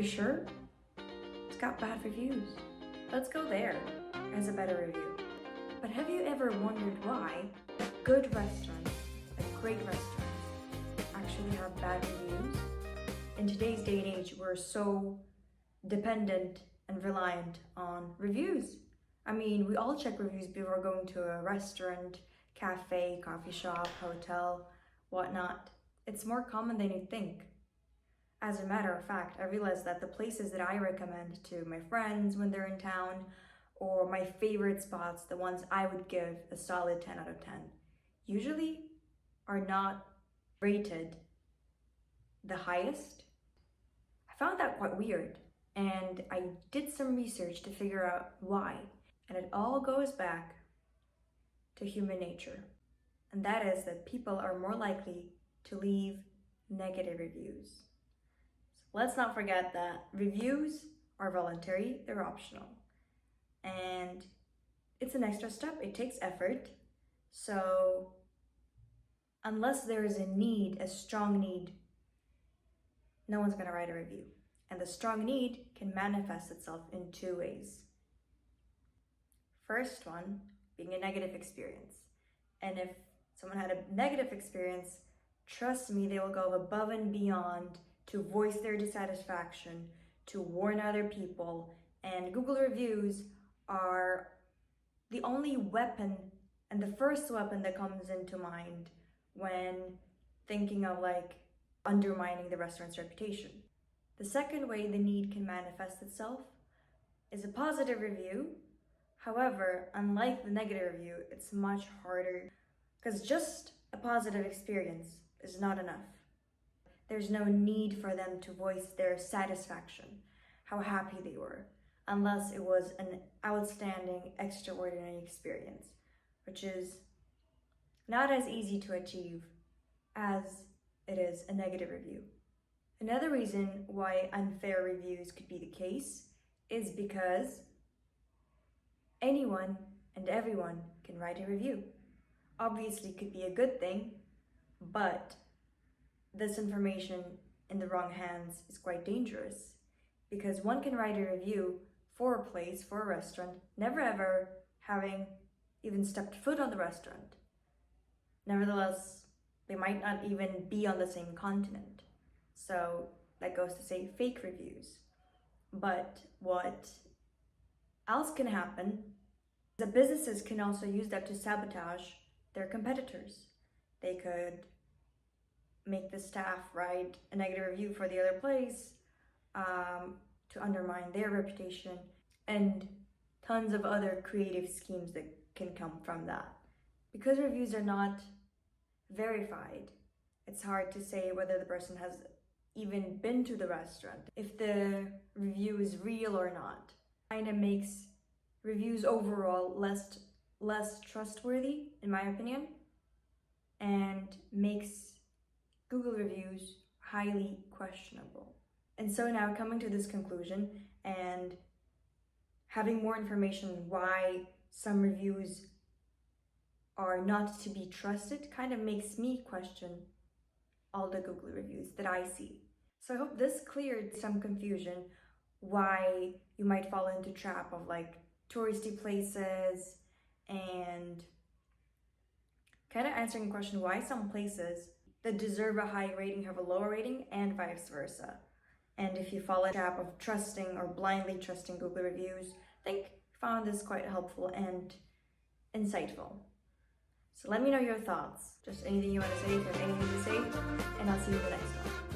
you sure? It's got bad reviews. Let's go there as a better review. But have you ever wondered why good restaurants, great restaurants, actually have bad reviews? In today's day and age, we're so dependent and reliant on reviews. I mean, we all check reviews before going to a restaurant, cafe, coffee shop, hotel, whatnot. It's more common than you think. As a matter of fact, I realized that the places that I recommend to my friends when they're in town, or my favorite spots, the ones I would give a solid 10 out of 10, usually are not rated the highest. I found that quite weird, and I did some research to figure out why. And it all goes back to human nature. And that is that people are more likely to leave negative reviews. So let's not forget that reviews are voluntary, they're optional. And it's an extra step, it takes effort. So unless there is a need, a strong need, no one's gonna write a review. And the strong need can manifest itself in two ways. First one being a negative experience. And if someone had a negative experience, trust me, they will go above and beyond to voice their dissatisfaction, to warn other people. And Google reviews are the only weapon and the first weapon that comes into mind when thinking of undermining the restaurant's reputation. The second way the need can manifest itself is a positive review. However, unlike the negative review, it's much harder because just a positive experience is not enough. There's no need for them to voice their satisfaction, how happy they were, unless it was an outstanding, extraordinary experience, which is not as easy to achieve as it is a negative review. Another reason why unfair reviews could be the case is because anyone and everyone can write a review. Obviously, it could be a good thing, but this information in the wrong hands is quite dangerous because one can write a review for a place, for a restaurant, never ever having even stepped foot on the restaurant. Nevertheless, they might not even be on the same continent. So that goes to say fake reviews. But what else can happen is that businesses can also use that to sabotage their competitors. They could make the staff write a negative review for the other place to undermine their reputation, and tons of other creative schemes that can come from that. Because reviews are not verified, it's hard to say whether the person has even been to the restaurant, if the review is real or not. Kind of makes reviews overall less trustworthy, in my opinion, and makes Google reviews highly questionable. And so now, coming to this conclusion and having more information why some reviews are not to be trusted kind of makes me question all the Google reviews that I see. So I hope this cleared some confusion why you might fall into trap of touristy places, and kind of answering the question why some places that deserve a high rating have a lower rating and vice versa. And if you fall into the trap of trusting or blindly trusting Google reviews, I think I found this quite helpful and insightful. So let me know your thoughts. Just anything you want to say, if you have anything to say, and I'll see you in the next one.